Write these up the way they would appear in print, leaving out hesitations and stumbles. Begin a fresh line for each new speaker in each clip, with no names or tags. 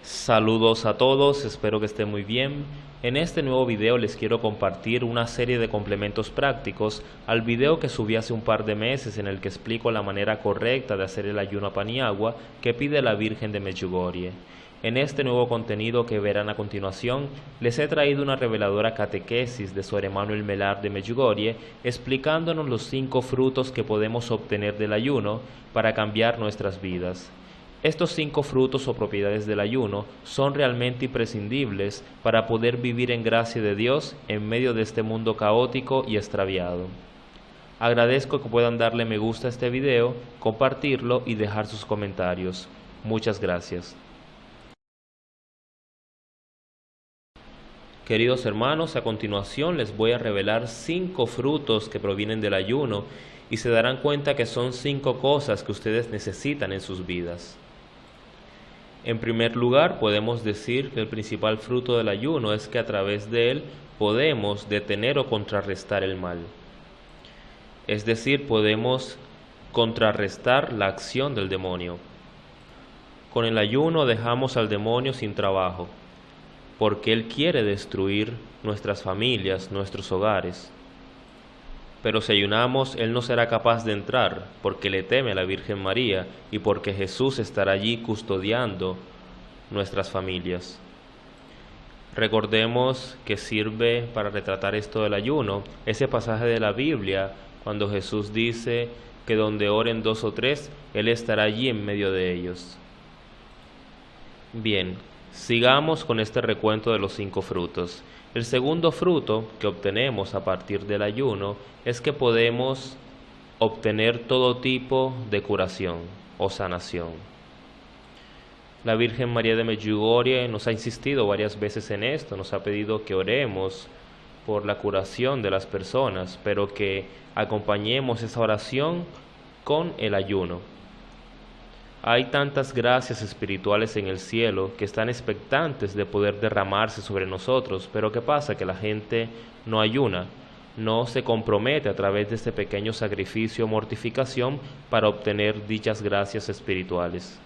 Saludos a todos, espero que estén muy bien. En este nuevo video les quiero compartir una serie de complementos prácticos al video que subí hace un par de meses en el que explico la manera correcta de hacer el ayuno a pan y agua que pide la Virgen de Medjugorje. En este nuevo contenido que verán a continuación, les he traído una reveladora catequesis de Sor Emmanuel Melar de Medjugorje explicándonos los 5 frutos que podemos obtener del ayuno para cambiar nuestras vidas. Estos 5 frutos o propiedades del ayuno son realmente imprescindibles para poder vivir en gracia de Dios en medio de este mundo caótico y extraviado. Agradezco que puedan darle me gusta a este video, compartirlo y dejar sus comentarios. Muchas gracias. Queridos hermanos, a continuación les voy a revelar 5 frutos que provienen del ayuno y se darán cuenta que son 5 cosas que ustedes necesitan en sus vidas. En primer lugar, podemos decir que el principal fruto del ayuno es que a través de él podemos detener o contrarrestar el mal. Es decir, podemos contrarrestar la acción del demonio. Con el ayuno dejamos al demonio sin trabajo, porque él quiere destruir nuestras familias, nuestros hogares. Pero si ayunamos, él no será capaz de entrar, porque le teme a la Virgen María y porque Jesús estará allí custodiando nuestras familias. Recordemos que sirve para retratar esto del ayuno, ese pasaje de la Biblia, cuando Jesús dice que donde oren 2 o 3, Él estará allí en medio de ellos. Bien, sigamos con este recuento de los 5 frutos. El segundo fruto que obtenemos a partir del ayuno es que podemos obtener todo tipo de curación o sanación. La Virgen María de Medjugorje nos ha insistido varias veces en esto, nos ha pedido que oremos por la curación de las personas, pero que acompañemos esa oración con el ayuno. Hay tantas gracias espirituales en el cielo que están expectantes de poder derramarse sobre nosotros, pero ¿qué pasa? Que la gente no ayuna, no se compromete a través de este pequeño sacrificio o mortificación para obtener dichas gracias espirituales.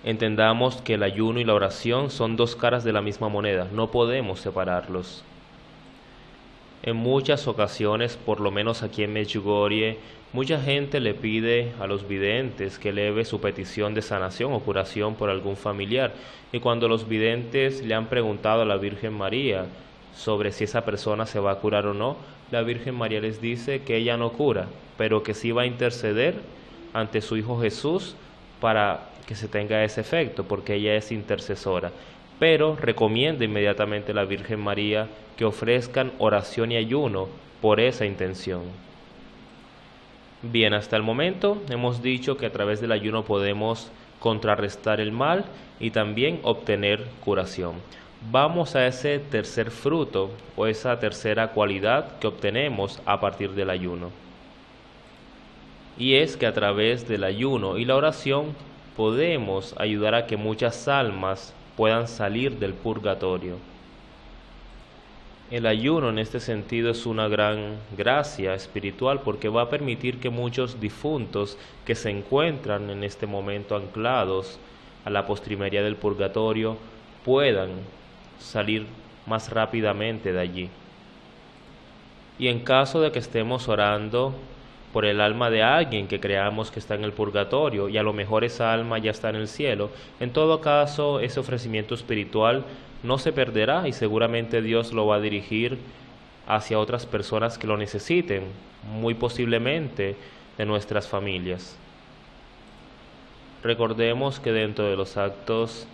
Entendamos que el ayuno y la oración son 2 caras de la misma moneda, no podemos separarlos. En muchas ocasiones, por lo menos aquí en Medjugorje, mucha gente le pide a los videntes que eleve su petición de sanación o curación por algún familiar. Y cuando los videntes le han preguntado a la Virgen María sobre si esa persona se va a curar o no, la Virgen María les dice que ella no cura, pero que sí va a interceder ante su Hijo Jesús para que se tenga ese efecto, porque ella es intercesora. Pero recomienda inmediatamente a la Virgen María que ofrezcan oración y ayuno por esa intención. Bien, hasta el momento hemos dicho que a través del ayuno podemos contrarrestar el mal y también obtener curación. Vamos a ese tercer fruto o esa tercera cualidad que obtenemos a partir del ayuno. Y es que a través del ayuno y la oración podemos ayudar a que muchas almas puedan salir del purgatorio. El ayuno en este sentido es una gran gracia espiritual porque va a permitir que muchos difuntos que se encuentran en este momento anclados a la postrimería del purgatorio puedan salir más rápidamente de allí. Y en caso de que estemos orando por el alma de alguien que creamos que está en el purgatorio y a lo mejor esa alma ya está en el cielo, en todo caso ese ofrecimiento espiritual no se perderá y seguramente Dios lo va a dirigir hacia otras personas que lo necesiten, muy posiblemente de nuestras familias. Recordemos que dentro de los actos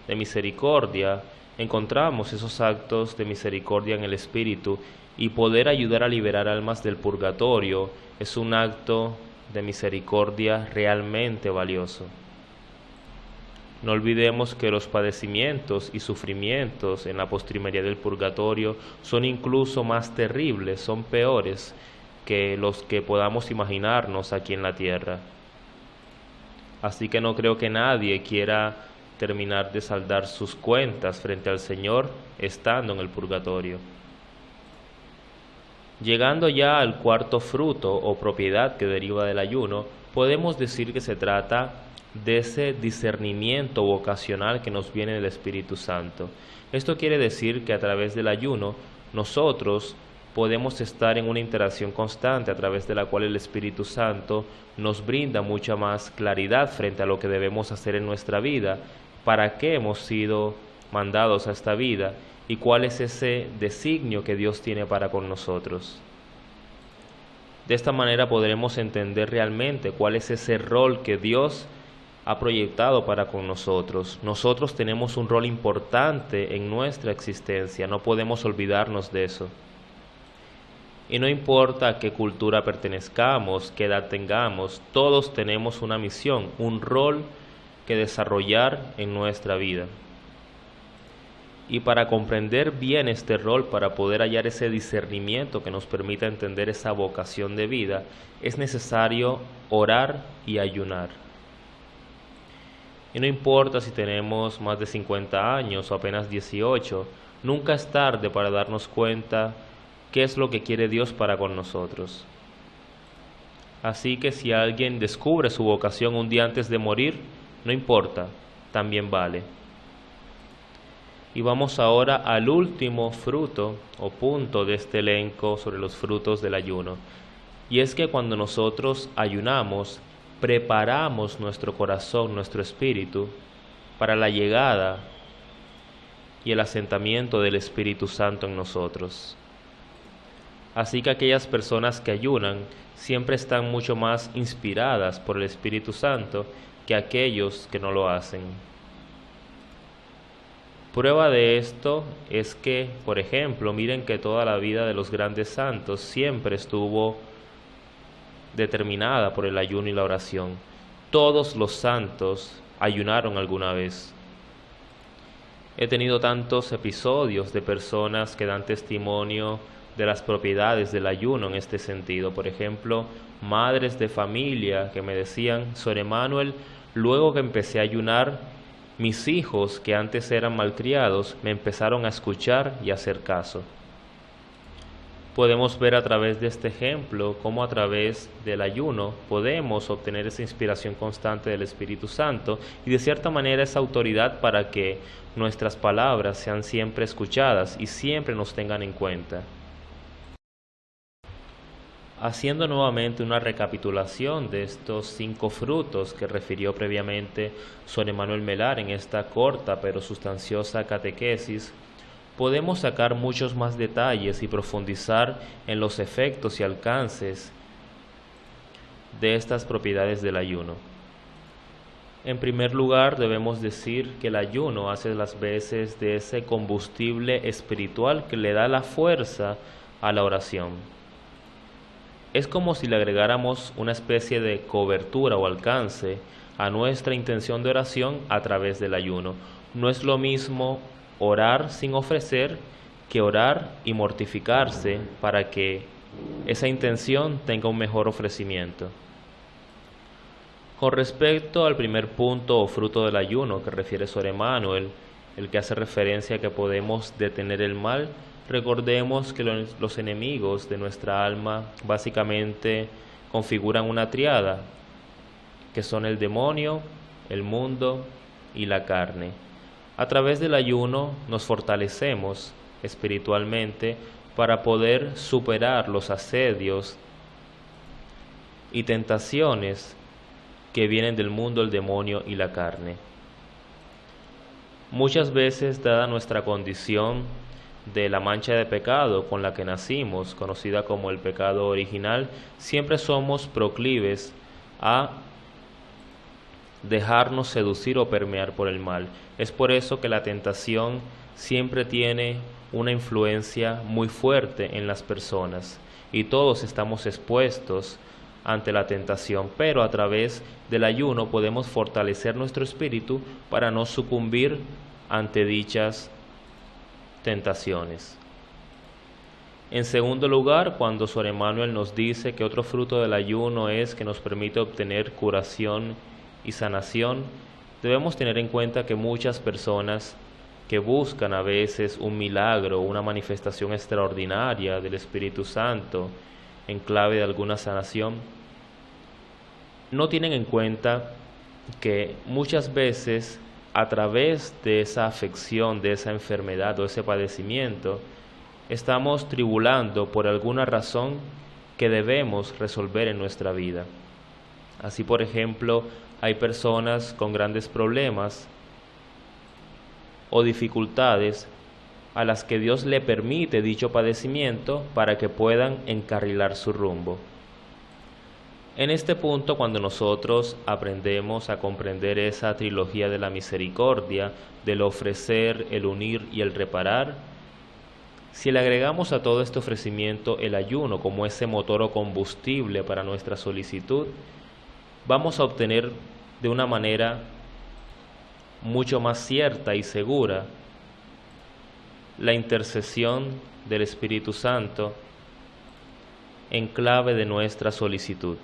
de misericordia encontramos esos actos de misericordia en el Espíritu y poder ayudar a liberar almas del purgatorio es un acto de misericordia realmente valioso. No olvidemos que los padecimientos y sufrimientos en la postrimería del purgatorio son incluso más terribles, son peores que los que podamos imaginarnos aquí en la tierra. Así que no creo que nadie quiera terminar de saldar sus cuentas frente al Señor estando en el purgatorio. Llegando ya al cuarto fruto o propiedad que deriva del ayuno, podemos decir que se trata de ese discernimiento vocacional que nos viene del Espíritu Santo. Esto quiere decir que a través del ayuno nosotros podemos estar en una interacción constante a través de la cual el Espíritu Santo nos brinda mucha más claridad frente a lo que debemos hacer en nuestra vida, para qué hemos sido mandados a esta vida y cuál es ese designio que Dios tiene para con nosotros. De esta manera podremos entender realmente cuál es ese rol que Dios ha proyectado para con nosotros. Nosotros tenemos un rol importante en nuestra existencia, no podemos olvidarnos de eso. Y no importa a qué cultura pertenezcamos, qué edad tengamos, todos tenemos una misión, un rol que desarrollar en nuestra vida. Y para comprender bien este rol, para poder hallar ese discernimiento que nos permita entender esa vocación de vida, es necesario orar y ayunar. Y no importa si tenemos más de 50 años o apenas 18, nunca es tarde para darnos cuenta qué es lo que quiere Dios para con nosotros. Así que si alguien descubre su vocación un día antes de morir, no importa, también vale. Y vamos ahora al último fruto o punto de este elenco sobre los frutos del ayuno. Y es que cuando nosotros ayunamos, preparamos nuestro corazón, nuestro espíritu, para la llegada y el asentamiento del Espíritu Santo en nosotros. Así que aquellas personas que ayunan siempre están mucho más inspiradas por el Espíritu Santo que aquellos que no lo hacen. Prueba de esto es que, por ejemplo, miren que toda la vida de los grandes santos siempre estuvo determinada por el ayuno y la oración. Todos los santos ayunaron alguna vez. He tenido tantos episodios de personas que dan testimonio de las propiedades del ayuno en este sentido. Por ejemplo, madres de familia que me decían: Sor Emanuel, luego que empecé a ayunar, mis hijos que antes eran malcriados me empezaron a escuchar y a hacer caso. Podemos ver a través de este ejemplo cómo a través del ayuno podemos obtener esa inspiración constante del Espíritu Santo y de cierta manera esa autoridad para que nuestras palabras sean siempre escuchadas y siempre nos tengan en cuenta. Haciendo nuevamente una recapitulación de estos 5 frutos que refirió previamente Sor Emanuel Melar en esta corta pero sustanciosa catequesis, podemos sacar muchos más detalles y profundizar en los efectos y alcances de estas propiedades del ayuno. En primer lugar, debemos decir que el ayuno hace las veces de ese combustible espiritual que le da la fuerza a la oración. Es como si le agregáramos una especie de cobertura o alcance a nuestra intención de oración a través del ayuno. No es lo mismo orar sin ofrecer que orar y mortificarse para que esa intención tenga un mejor ofrecimiento. Con respecto al primer punto o fruto del ayuno que refiere Sor Emanuel, el que hace referencia a que podemos detener el mal, recordemos que los enemigos de nuestra alma básicamente configuran una triada, que son el demonio, el mundo y la carne. A través del ayuno nos fortalecemos espiritualmente para poder superar los asedios y tentaciones que vienen del mundo, el demonio y la carne. Muchas veces, dada nuestra condición de la mancha de pecado con la que nacimos, conocida como el pecado original, siempre somos proclives a dejarnos seducir o permear por el mal. Es por eso que la tentación siempre tiene una influencia muy fuerte en las personas y todos estamos expuestos ante la tentación, pero a través del ayuno podemos fortalecer nuestro espíritu para no sucumbir ante dichas tentaciones. En segundo lugar, cuando Sor Emanuel nos dice que otro fruto del ayuno es que nos permite obtener curación y sanación, debemos tener en cuenta que muchas personas que buscan a veces un milagro, una manifestación extraordinaria del Espíritu Santo en clave de alguna sanación, no tienen en cuenta que muchas veces a través de esa afección, de esa enfermedad o ese padecimiento, estamos tribulando por alguna razón que debemos resolver en nuestra vida. Así, por ejemplo, hay personas con grandes problemas o dificultades a las que Dios le permite dicho padecimiento para que puedan encarrilar su rumbo. En este punto, cuando nosotros aprendemos a comprender esa trilogía de la misericordia, del ofrecer, el unir y el reparar, si le agregamos a todo este ofrecimiento el ayuno como ese motor o combustible para nuestra solicitud, vamos a obtener de una manera mucho más cierta y segura la intercesión del Espíritu Santo en clave de nuestra solicitud.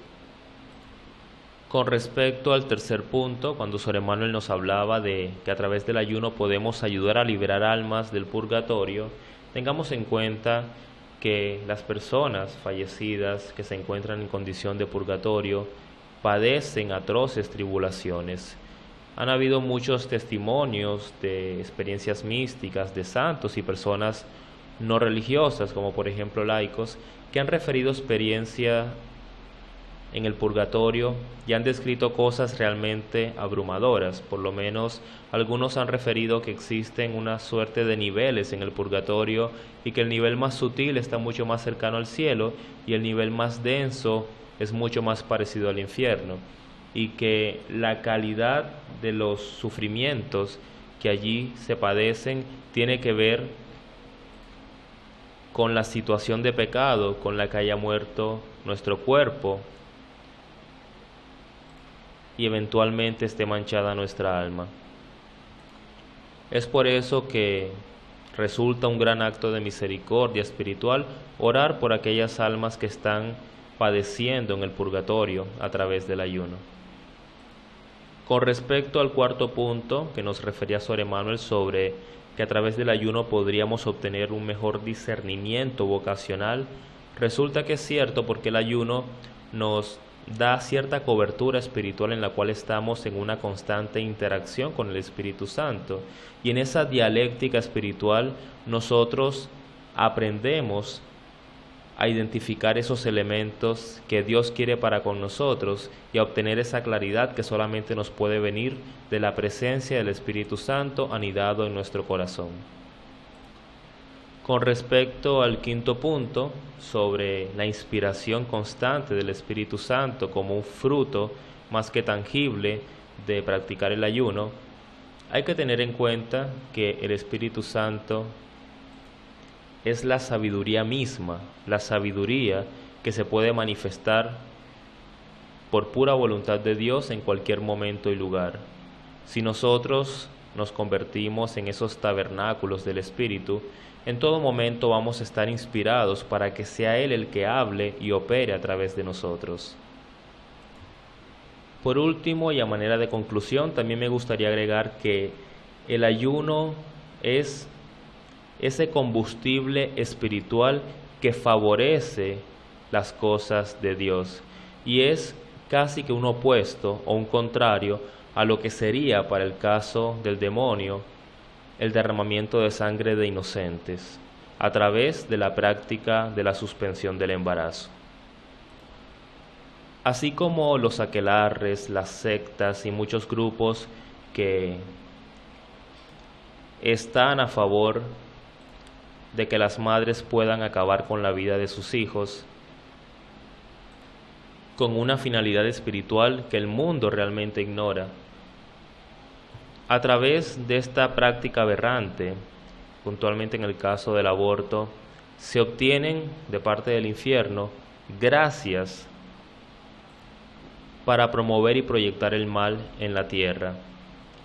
Con respecto al tercer punto, cuando Sor Emmanuel nos hablaba de que a través del ayuno podemos ayudar a liberar almas del purgatorio, tengamos en cuenta que las personas fallecidas que se encuentran en condición de purgatorio padecen atroces tribulaciones. Han habido muchos testimonios de experiencias místicas de santos y personas no religiosas, como por ejemplo laicos, que han referido experiencia en el purgatorio y han descrito cosas realmente abrumadoras. Por lo menos algunos han referido que existen una suerte de niveles en el purgatorio y que el nivel más sutil está mucho más cercano al cielo y el nivel más denso es mucho más parecido al infierno, y que la calidad de los sufrimientos que allí se padecen tiene que ver con la situación de pecado con la que haya muerto nuestro cuerpo y eventualmente esté manchada nuestra alma. Es por eso que resulta un gran acto de misericordia espiritual orar por aquellas almas que están padeciendo en el purgatorio a través del ayuno. Con respecto al cuarto punto que nos refería Sor Emmanuel sobre que a través del ayuno podríamos obtener un mejor discernimiento vocacional, resulta que es cierto, porque el ayuno nos da cierta cobertura espiritual en la cual estamos en una constante interacción con el Espíritu Santo, y en esa dialéctica espiritual nosotros aprendemos a identificar esos elementos que Dios quiere para con nosotros y a obtener esa claridad que solamente nos puede venir de la presencia del Espíritu Santo anidado en nuestro corazón. Con respecto al quinto punto, sobre la inspiración constante del Espíritu Santo como un fruto más que tangible de practicar el ayuno, hay que tener en cuenta que el Espíritu Santo es la sabiduría misma, la sabiduría que se puede manifestar por pura voluntad de Dios en cualquier momento y lugar. Si nosotros nos convertimos en esos tabernáculos del Espíritu, en todo momento vamos a estar inspirados para que sea Él el que hable y opere a través de nosotros. Por último, y a manera de conclusión, también me gustaría agregar que el ayuno es ese combustible espiritual que favorece las cosas de Dios, y es casi que un opuesto o un contrario a lo que sería para el caso del demonio el derramamiento de sangre de inocentes a través de la práctica de la suspensión del embarazo. Así como los aquelarres, las sectas y muchos grupos que están a favor de que las madres puedan acabar con la vida de sus hijos con una finalidad espiritual que el mundo realmente ignora. A través de esta práctica aberrante, puntualmente en el caso del aborto, se obtienen de parte del infierno gracias para promover y proyectar el mal en la tierra.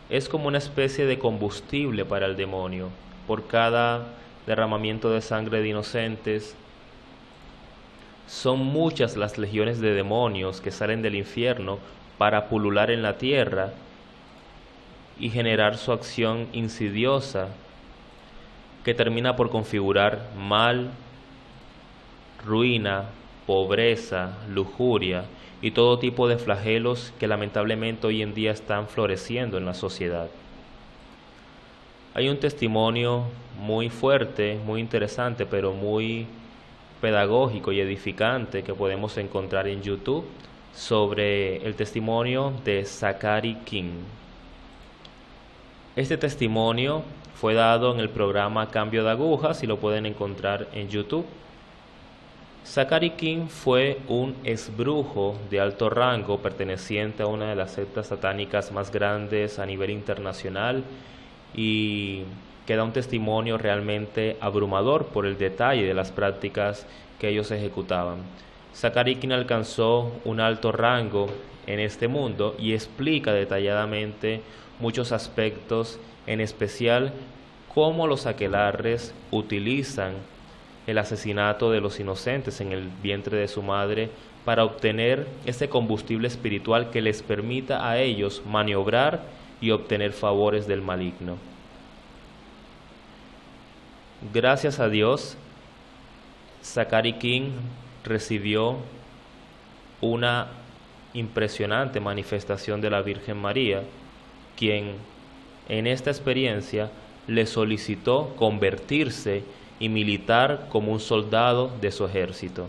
Es como una especie de combustible para el demonio. Por cada derramamiento de sangre de inocentes, son muchas las legiones de demonios que salen del infierno para pulular en la tierra y generar su acción insidiosa que termina por configurar mal, ruina pobreza, lujuria y todo tipo de flagelos que lamentablemente hoy en día están floreciendo en la sociedad. Hay un testimonio muy fuerte, muy interesante, pero muy pedagógico y edificante que podemos encontrar en YouTube sobre el testimonio de Zachary King. Este testimonio fue dado en el programa Cambio de Agujas y lo pueden encontrar en YouTube. Zachary King fue un exbrujo de alto rango perteneciente a una de las sectas satánicas más grandes a nivel internacional y que da un testimonio realmente abrumador por el detalle de las prácticas que ellos ejecutaban. Zachary King alcanzó un alto rango en este mundo y explica detalladamente muchos aspectos, en especial cómo los aquelarres utilizan el asesinato de los inocentes en el vientre de su madre para obtener ese combustible espiritual que les permita a ellos maniobrar y obtener favores del maligno. Gracias a Dios, Zachary King recibió una impresionante manifestación de la Virgen María, quien en esta experiencia le solicitó convertirse y militar como un soldado de su ejército.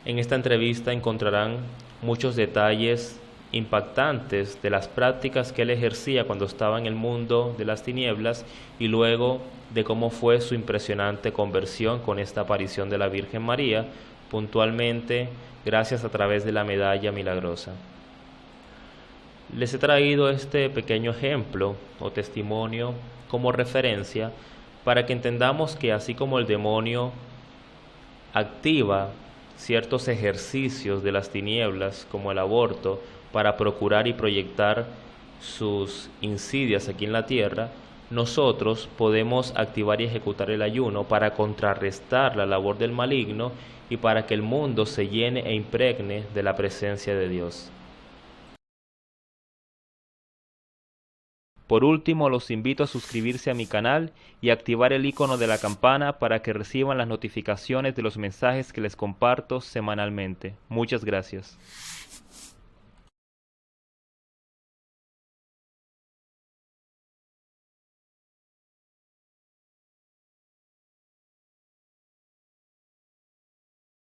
En esta entrevista encontrarán muchos detalles impactantes de las prácticas que él ejercía cuando estaba en el mundo de las tinieblas y luego de cómo fue su impresionante conversión con esta aparición de la Virgen María, puntualmente gracias a través de la medalla milagrosa. Les he traído este pequeño ejemplo o testimonio como referencia para que entendamos que así como el demonio activa ciertos ejercicios de las tinieblas como el aborto para procurar y proyectar sus insidias aquí en la tierra, nosotros podemos activar y ejecutar el ayuno para contrarrestar la labor del maligno y para que el mundo se llene e impregne de la presencia de Dios. Por último, los invito a suscribirse a mi canal y activar el icono de la campana para que reciban las notificaciones de los mensajes que les comparto semanalmente. Muchas gracias.